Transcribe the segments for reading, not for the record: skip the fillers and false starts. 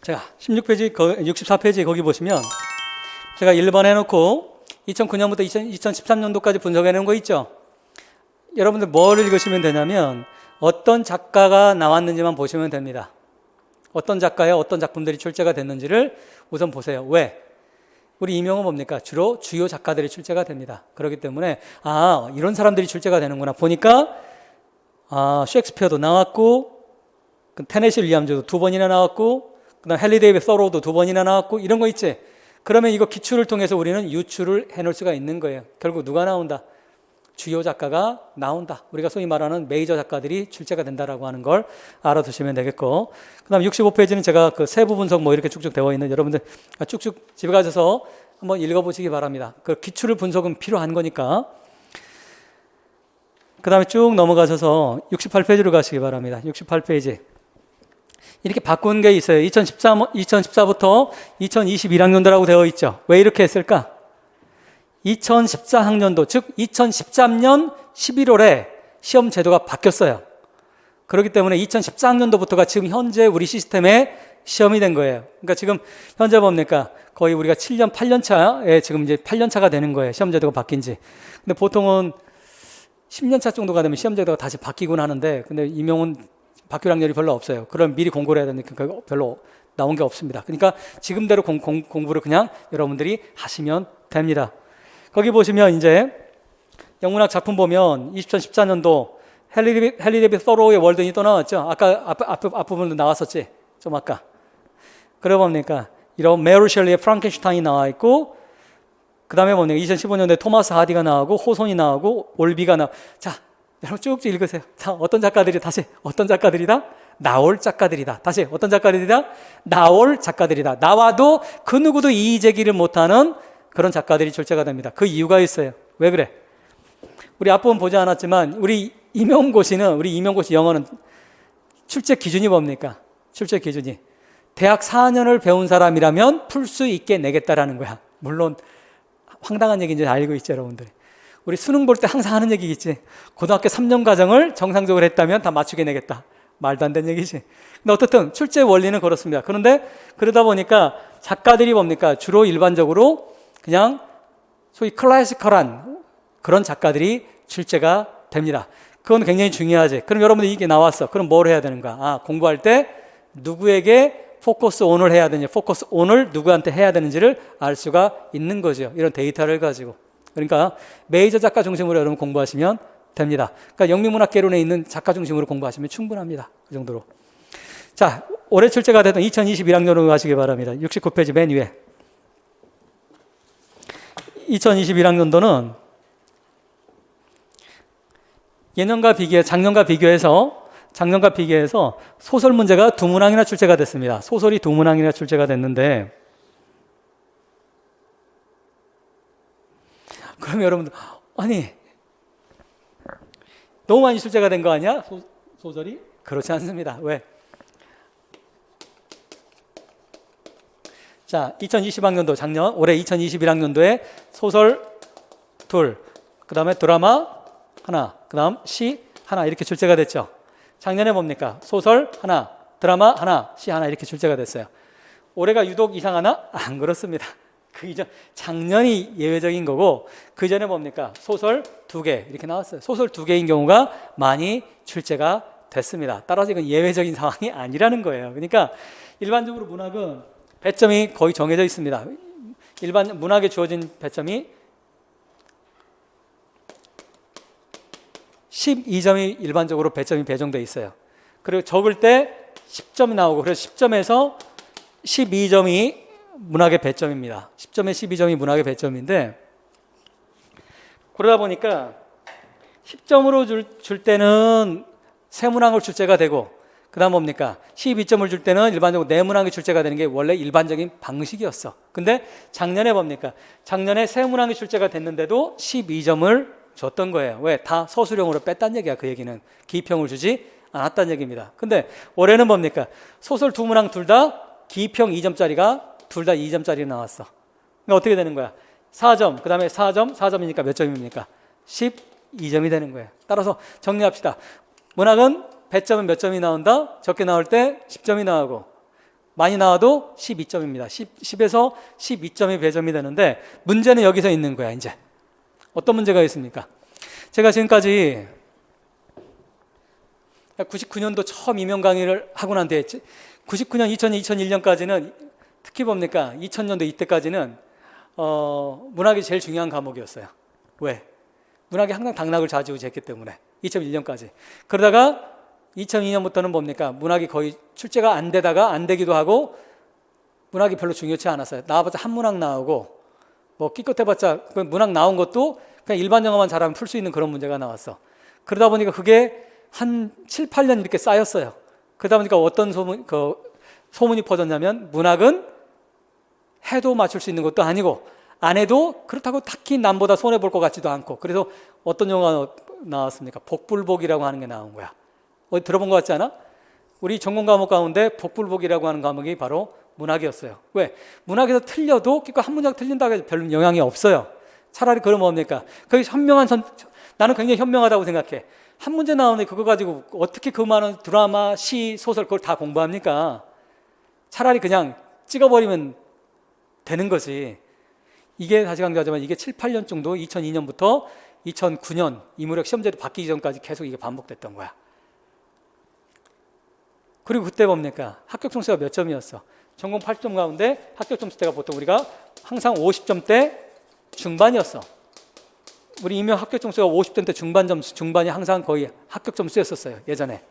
자, 16페이지, 64페이지 거기 보시면 제가 1번 해놓고 2009년부터 2013년도까지 분석해 놓은 거 있죠? 여러분들 뭘 읽으시면 되냐면 어떤 작가가 나왔는지만 보시면 됩니다. 어떤 작가의 어떤 작품들이 출제가 됐는지를 우선 보세요. 왜? 우리 임용은 뭡니까? 주로 주요 작가들이 출제가 됩니다. 그렇기 때문에 이런 사람들이 출제가 되는구나 보니까 셰익스피어도 나왔고 테네시 윌리엄즈도 2번이나 나왔고 그다음 헨리 데이비드 서로우도 2번이나 나왔고 이런 거 있지. 그러면 이거 기출을 통해서 우리는 유출을 해놓을 수가 있는 거예요. 결국 누가 나온다? 주요 작가가 나온다. 우리가 소위 말하는 메이저 작가들이 출제가 된다라고 하는 걸 알아두시면 되겠고, 그 다음 65페이지는 제가 그 세부 분석 뭐 이렇게 쭉쭉 되어 있는 여러분들 쭉쭉 집에 가셔서 한번 읽어보시기 바랍니다. 그 기출을 분석은 필요한 거니까. 그 다음에 쭉 넘어가셔서 68페이지로 가시기 바랍니다. 68페이지. 이렇게 바꾼 게 있어요. 2014부터 2021학년도라고 되어 있죠. 왜 이렇게 했을까? 2014학년도, 즉 2013년 11월에 시험 제도가 바뀌었어요. 그렇기 때문에 2014학년도부터가 지금 현재 우리 시스템의 시험이 된 거예요. 그러니까 지금 현재 뭡니까? 거의 우리가 7년, 8년 차에 지금 이제 8년 차가 되는 거예요. 시험 제도가 바뀐 지. 근데 보통은 10년 차 정도가 되면 시험 제도가 다시 바뀌곤 하는데, 근데 임용은 바뀔 확률이 별로 없어요. 그럼 미리 공고를 해야 되니까 별로 나온 게 없습니다. 그러니까 지금대로 공부를 그냥 여러분들이 하시면 됩니다. 거기 보시면 이제 영문학 작품 보면 2014년도 헨리 데이비드 서로우의 월든이 또 나왔죠. 아까 앞부분도 나왔었지. 좀 아까. 그래 봅니까? 이런 메리 셸리의 프랑켄슈타인이 나와 있고, 그 다음에 뭡니까? 2015년도에 토마스 하디가 나오고, 호손이 나오고, 올비가 나오고. 자, 여러분 쭉쭉 읽으세요. 자, 어떤 작가들이다? 나올 작가들이다. 다시, 어떤 작가들이다? 나올 작가들이다. 나와도 그 누구도 이의 제기를 못하는 그런 작가들이 출제가 됩니다. 그 이유가 있어요. 왜 그래? 우리 앞부분 보지 않았지만 우리 임용고시 영어는 출제 기준이 뭡니까? 출제 기준이 대학 4년을 배운 사람이라면 풀 수 있게 내겠다라는 거야. 물론 황당한 얘기인지 알고 있죠, 여러분들. 우리 수능 볼 때 항상 하는 얘기겠지. 고등학교 3년 과정을 정상적으로 했다면 다 맞추게 내겠다. 말도 안 되는 얘기지. 근데 어떻든 출제 원리는 그렇습니다. 그런데 그러다 보니까 작가들이 뭡니까? 주로 일반적으로 그냥 소위 클래시컬한 그런 작가들이 출제가 됩니다. 그건 굉장히 중요하지. 그럼 여러분들 이게 나왔어. 그럼 뭘 해야 되는가? 공부할 때 누구에게 포커스 온을 해야 되는지, 포커스 온을 누구한테 해야 되는지를 알 수가 있는 거죠. 이런 데이터를 가지고. 그러니까 메이저 작가 중심으로 여러분 공부하시면 됩니다. 그러니까 영미문학개론에 있는 작가 중심으로 공부하시면 충분합니다. 그 정도로. 자, 올해 출제가 됐던 2021학년으로 가시기 바랍니다. 69페이지 맨 위에. 2021학년도는 작년과 비교해서 소설 문제가 2문항이나 출제가 됐습니다. 소설이 2문항이나 출제가 됐는데, 그럼 여러분들, 너무 많이 출제가 된 거 아니야? 소설이? 그렇지 않습니다. 왜? 자, 2020학년도 올해 2021학년도에 소설 2, 그 다음에 드라마 1, 그 다음 시 1 이렇게 출제가 됐죠. 작년에 뭡니까? 소설 1, 드라마 1, 시 1 이렇게 출제가 됐어요. 올해가 유독 이상하나? 안 그렇습니다. 그 이전 작년이 예외적인 거고, 그 전에 뭡니까? 소설 2개 이렇게 나왔어요. 소설 2개인 경우가 많이 출제가 됐습니다. 따라서 이건 예외적인 상황이 아니라는 거예요. 그러니까 일반적으로 문학은 배점이 거의 정해져 있습니다. 일반 문학에 주어진 배점이 12점이 일반적으로 배점이 배정되어 있어요. 그리고 적을 때 10점이 나오고, 그래서 10점에서 12점이 문학의 배점입니다. 10점에 12점이 문학의 배점인데, 그러다 보니까 10점으로 줄 때는 세 문항을 출제가 되고, 그 다음 뭡니까? 12점을 줄 때는 일반적으로 네 문항이 출제가 되는 게 원래 일반적인 방식이었어. 근데 작년에 뭡니까? 작년에 세 문항이 출제가 됐는데도 12점을 줬던 거예요. 왜? 다 서술형으로 뺐다는 얘기야. 그 얘기는 기평을 주지 않았다는 얘기입니다. 근데 올해는 뭡니까? 소설 2문항 둘 다 기평 2점짜리가 둘 다 2점짜리 나왔어. 그러니까 어떻게 되는 거야? 4점, 그 다음에 4점이니까 몇 점입니까? 12점이 되는 거예요. 따라서 정리합시다. 문학은 배점은 몇 점이 나온다? 적게 나올 때 10점이 나오고, 많이 나와도 12점입니다. 10에서 12점이 배점이 되는데 문제는 여기서 있는 거야. 이제 어떤 문제가 있습니까? 제가 지금까지 99년도 처음 임용 강의를 하고 난 뒤에 99년, 2000년, 2001년까지는 특히 뭡니까? 2000년도 이때까지는 문학이 제일 중요한 과목이었어요. 왜? 문학이 항상 당락을 좌지우지했기 때문에 2001년까지. 그러다가 2002년부터는 뭡니까? 문학이 거의 출제가 안 되다가 안 되기도 하고 문학이 별로 중요치 않았어요. 나와봤자 한문학 나오고 뭐 끼껏해봤자 문학 나온 것도 그냥 일반 영어만 잘하면 풀 수 있는 그런 문제가 나왔어. 그러다 보니까 그게 한 7, 8년 이렇게 쌓였어요. 그러다 보니까 어떤 소문이 퍼졌냐면 문학은 해도 맞출 수 있는 것도 아니고 안 해도 그렇다고 딱히 남보다 손해볼 것 같지도 않고 그래서 어떤 영화가 나왔습니까? 복불복이라고 하는 게 나온 거야. 어디 들어본 것 같지 않아? 우리 전공 과목 가운데 복불복이라고 하는 과목이 바로 문학이었어요. 왜? 문학에서 틀려도 한 문장 틀린다고 해서 별로 영향이 없어요. 차라리 그러면 뭡니까? 그게 나는 굉장히 현명하다고 생각해. 한 문제 나오는데 그거 가지고 어떻게 그 많은 드라마, 시, 소설 그걸 다 공부합니까? 차라리 그냥 찍어버리면 되는 거지. 이게 다시 강조하지만 이게 7, 8년 정도 2002년부터 2009년 이무력 시험제도 바뀌기 전까지 계속 이게 반복됐던 거야. 그리고 그때 뭡니까? 합격 점수가 몇 점이었어? 전공 80점 가운데 합격 점수대가 보통 우리가 항상 50점대 중반이었어. 우리 임용 합격 점수가 50점대 중반이 항상 거의 합격 점수였었어요. 예전에.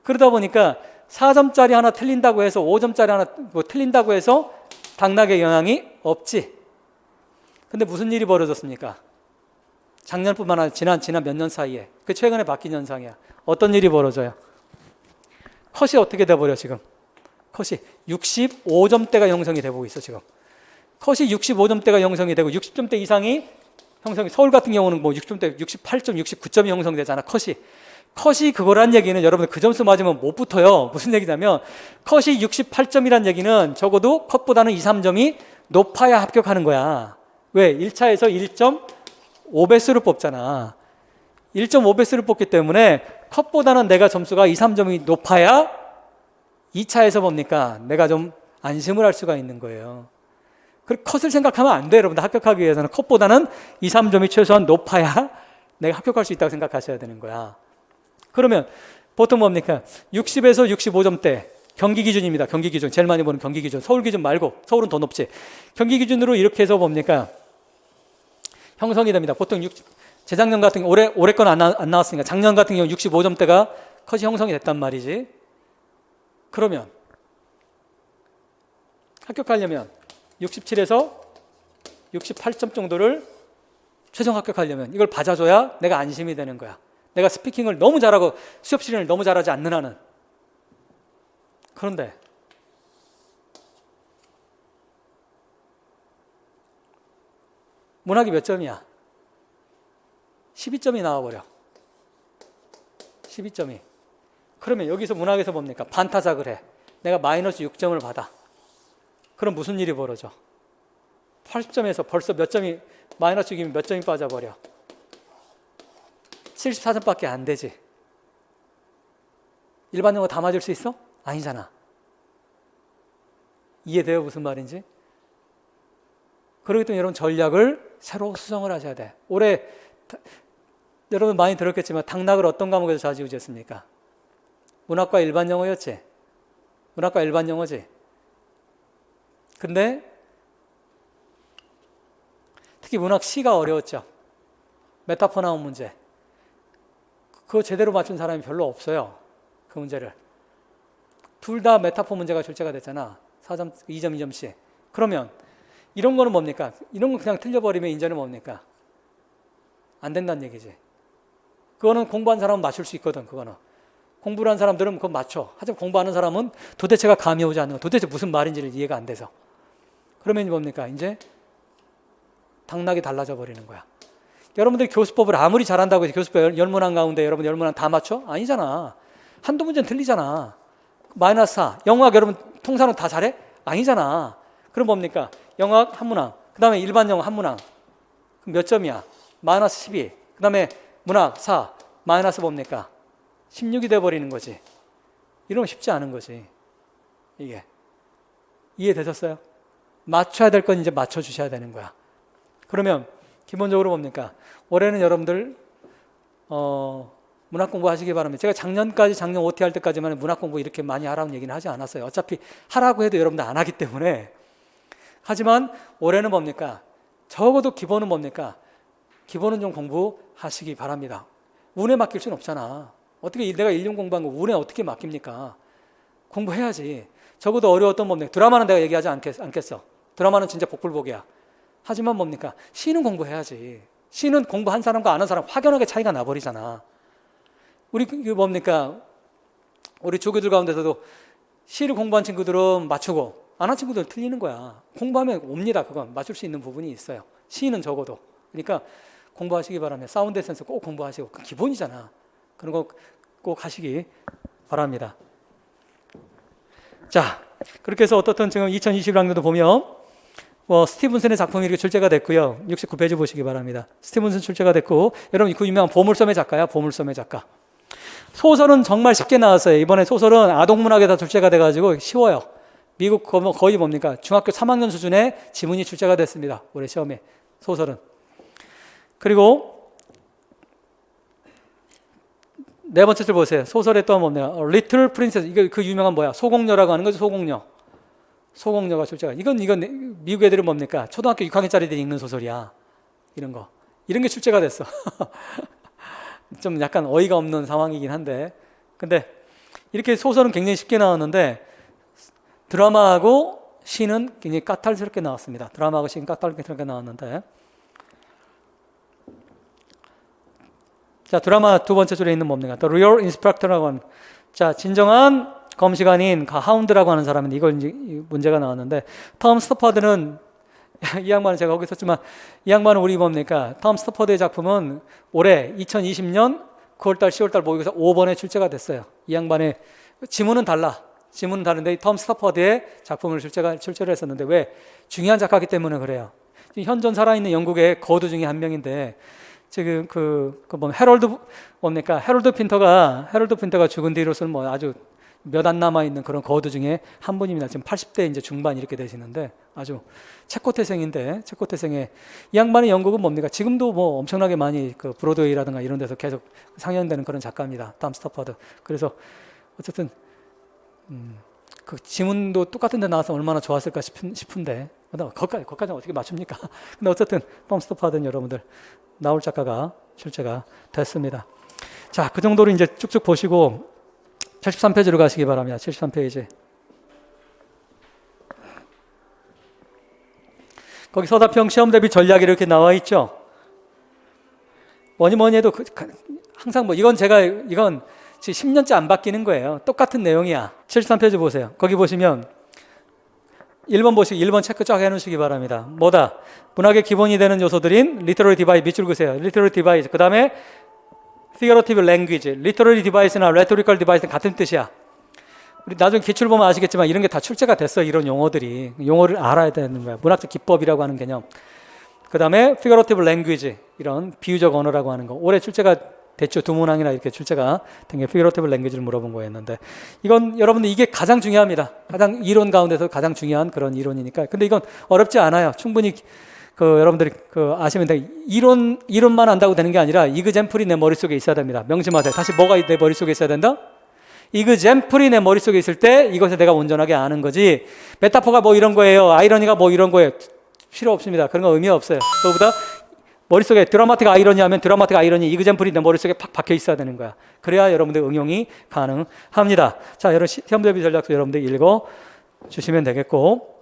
그러다 보니까 4점짜리 하나 틀린다고 해서 5점짜리 하나 틀린다고 해서 당락에 영향이 없지. 근데 무슨 일이 벌어졌습니까? 작년뿐만 아니라 지난 몇 년 사이에 그 최근에 바뀐 현상이야. 어떤 일이 벌어져요? 컷이 어떻게 돼버려 지금? 컷이 65점대가 형성이 되고 있어 지금. 컷이 65점대가 형성이 되고 60점대 이상이 형성이 서울 같은 경우는 뭐 60점대 68점, 69점이 형성되잖아. 컷이 그거란 얘기는 여러분들 그 점수 맞으면 못 붙어요. 무슨 얘기냐면 컷이 68점이란 얘기는 적어도 컷보다는 2, 3점이 높아야 합격하는 거야. 왜? 1차에서 1.5배수를 뽑잖아. 1.5배수를 뽑기 때문에 컷보다는 내가 점수가 2, 3점이 높아야 2차에서 뭡니까? 내가 좀 안심을 할 수가 있는 거예요. 그리고 컷을 생각하면 안 돼요. 여러분들 합격하기 위해서는 컷보다는 2, 3점이 최소한 높아야 내가 합격할 수 있다고 생각하셔야 되는 거야. 그러면 보통 뭡니까? 60에서 65점대 경기 기준입니다. 경기 기준. 제일 많이 보는 경기 기준. 서울 기준 말고 서울은 더 높지. 경기 기준으로 이렇게 해서 뭡니까? 형성이 됩니다. 보통 재작년 같은 경우 올해 건 안 나왔으니까 작년 같은 경우 65점대가 컷이 형성이 됐단 말이지. 그러면 합격하려면 67에서 68점 정도를 최종 합격하려면 이걸 받아줘야 내가 안심이 되는 거야. 내가 스피킹을 너무 잘하고 수업 실현을 너무 잘하지 않는 한은. 그런데 문학이 몇 점이야? 12점이 나와버려. 12점이. 그러면 여기서 문학에서 뭡니까? 반타작을 해. 내가 마이너스 6점을 받아. 그럼 무슨 일이 벌어져? 80점에서 벌써 몇 점이 마이너스 6이면 몇 점이 빠져버려? 74점밖에 안 되지. 일반 영어 다 맞을 수 있어? 아니잖아. 이해돼요? 무슨 말인지? 그렇기 때문에 여러분 전략을 새로 수정을 하셔야 돼. 올해 여러분 많이 들었겠지만 당락을 어떤 과목에서 좌지우지했습니까? 문학과 일반 영어였지. 문학과 일반 영어지. 근데 특히 문학 시가 어려웠죠. 메타포 나온 문제. 그거 제대로 맞춘 사람이 별로 없어요. 그 문제를. 둘 다 메타포 문제가 출제가 됐잖아. 4점, 2점, 2점씩. 그러면 이런 거는 뭡니까? 이런 거 그냥 틀려버리면 이제는 뭡니까? 안 된다는 얘기지. 그거는 공부한 사람은 맞출 수 있거든. 그거는. 공부를 한 사람들은 그거 맞춰. 하지만 공부하는 사람은 도대체가 감이 오지 않는 거. 도대체 무슨 말인지를 이해가 안 돼서. 그러면 뭡니까? 이제 당락이 달라져 버리는 거야. 여러분들 교수법을 아무리 잘한다고 해서 교수법 열문항 가운데 여러분 열문항 다 맞춰? 아니잖아. 한두 문제는 틀리잖아. 마이너스 4. 영어학 여러분 통사는 다 잘해? 아니잖아. 그럼 뭡니까? 영어학 한 문항. 그 다음에 일반 영어 한 문항. 그럼 몇 점이야? 마이너스 12. 그 다음에 문학 4. 마이너스 뭡니까? 16이 돼버리는 거지. 이러면 쉽지 않은 거지. 이게. 이해되셨어요? 맞춰야 될 건 이제 맞춰주셔야 되는 거야. 그러면 기본적으로 뭡니까? 올해는 여러분들 문학 공부 하시기 바랍니다. 제가 작년 OT 할 때까지만 문학 공부 이렇게 많이 하라는 얘기는 하지 않았어요. 어차피 하라고 해도 여러분들 안 하기 때문에. 하지만 올해는 뭡니까? 적어도 기본은 뭡니까? 기본은 좀 공부하시기 바랍니다. 운에 맡길 수는 없잖아. 어떻게 내가 1년 공부한 거 운에 어떻게 맡깁니까? 공부해야지. 적어도 어려웠던 뭡니까? 드라마는 내가 얘기하지 않겠어. 드라마는 진짜 복불복이야. 하지만 뭡니까? 시는 공부해야지. 시는 공부한 사람과 안 한 사람 확연하게 차이가 나버리잖아. 우리 뭡니까? 우리 조교들 가운데서도 시를 공부한 친구들은 맞추고 안 한 친구들은 틀리는 거야. 공부하면 옵니다. 그건 맞출 수 있는 부분이 있어요. 시는 적어도. 그러니까 공부하시기 바랍니다. 사운드 에센스 꼭 공부하시고 그 기본이잖아. 그런 거 꼭 하시기 바랍니다. 자, 그렇게 해서 어떻든 지금 2021학년도 보면 스티븐슨의 작품이 이렇게 출제가 됐고요. 69페이지 보시기 바랍니다. 스티븐슨 출제가 됐고, 여러분 그 유명한 보물섬의 작가야, 보물섬의 작가. 소설은 정말 쉽게 나왔어요. 이번에 소설은 아동문학에 다 출제가 돼가지고 쉬워요. 미국 거의 뭡니까? 중학교 3학년 수준의 지문이 출제가 됐습니다. 올해 시험에 소설은. 그리고 네 번째 줄 보세요. 소설에 또 뭡니까? 리틀 프린세스. 이거 그 유명한 뭐야? 소공녀라고 하는 거죠. 소공녀. 소공녀가 출제가. 이건 미국 애들은 뭡니까? 초등학교 6학년짜리들이 읽는 소설이야. 이런 거. 이런 게 출제가 됐어. 좀 약간 어이가 없는 상황이긴 한데. 근데 이렇게 소설은 굉장히 쉽게 나왔는데 드라마하고 시는 굉장히 까탈스럽게 나왔습니다. 드라마하고 시는 까탈스럽게 나왔는데. 자, 드라마 두 번째 줄에 있는 뭡니까? The Real Inspector라고 하는. 자, 진정한 검시관인 하운드라고 하는 사람인데 이걸 이제 문제가 나왔는데 톰 스토퍼드는 이 양반은 제가 거기 있었지만 이 양반은 우리 뭡니까? 톰 스토퍼드의 작품은 올해 2020년 9월달, 10월달 모의고사 5번에 출제가 됐어요. 이 양반의 지문은 달라. 지문은 다른데 톰 스토퍼드의 작품을 출제를 했었는데 왜? 중요한 작가이기 때문에 그래요. 현존 살아있는 영국의 거두 중에 한 명인데 지금 헤럴드 핀터가 죽은 뒤로서는 뭐 아주 몇 안 남아 있는 그런 거두 중에 한 분입니다. 지금 80대 이제 중반 이렇게 되시는데 아주 체코태생인데 체코태생의 이 양반의 연극은 뭡니까? 지금도 뭐 엄청나게 많이 그 브로드웨이라든가 이런 데서 계속 상연되는 그런 작가입니다. 톰 스토퍼드. 그래서 어쨌든 그 지문도 똑같은 데 나와서 얼마나 좋았을까 싶은데 거기까지 어떻게 맞춥니까? 근데 어쨌든 톰 스토퍼드는 여러분들 나올 작가가 출제가 됐습니다. 자, 그 정도로 이제 쭉쭉 보시고 73페이지로 가시기 바랍니다. 73페이지. 거기 서답형 시험 대비 전략이 이렇게 나와 있죠. 뭐니 해도 항상 이건 지금 10년째 안 바뀌는 거예요. 똑같은 내용이야. 73페이지 보세요. 거기 보시면 1번 체크 쫙 해놓으시기 바랍니다. 뭐다? 문학의 기본이 되는 요소들인 리터러리 디바이스 밑줄 그세요. 리터러리 디바이스. 그 다음에 figurative language. 리터러리 디바이스나 rhetorical 디바이스는 같은 뜻이야. 우리 나중에 기출 보면 아시겠지만 이런 게 다 출제가 됐어. 이런 용어들이. 용어를 알아야 되는 거야. 문학적 기법이라고 하는 개념. 그 다음에 figurative language. 이런 비유적 언어라고 하는 거. 올해 출제가 됐죠. 두 문항이나 이렇게 출제가 된 게 figurative language를 물어본 거였는데 이건 여러분들 이게 가장 중요합니다. 가장 이론 가운데서 가장 중요한 그런 이론이니까. 근데 이건 어렵지 않아요. 충분히 여러분들이 아시면 돼. 이론만 안다고 되는 게 아니라 이그젠플이 내 머릿속에 있어야 됩니다. 명심하세요. 다시 뭐가 내 머릿속에 있어야 된다? 이그젠플이 내 머릿속에 있을 때 이것을 내가 온전하게 아는 거지. 메타포가 뭐 이런 거예요. 아이러니가 뭐 이런 거예요. 필요 없습니다. 그런 거 의미 없어요. 그거보다 머릿속에 드라마틱 아이러니 하면 드라마틱 아이러니 이그젠플이 내 머릿속에 팍 박혀 있어야 되는 거야. 그래야 여러분들 응용이 가능합니다. 자, 여러분 시험 대비 전략도 여러분들 읽어 주시면 되겠고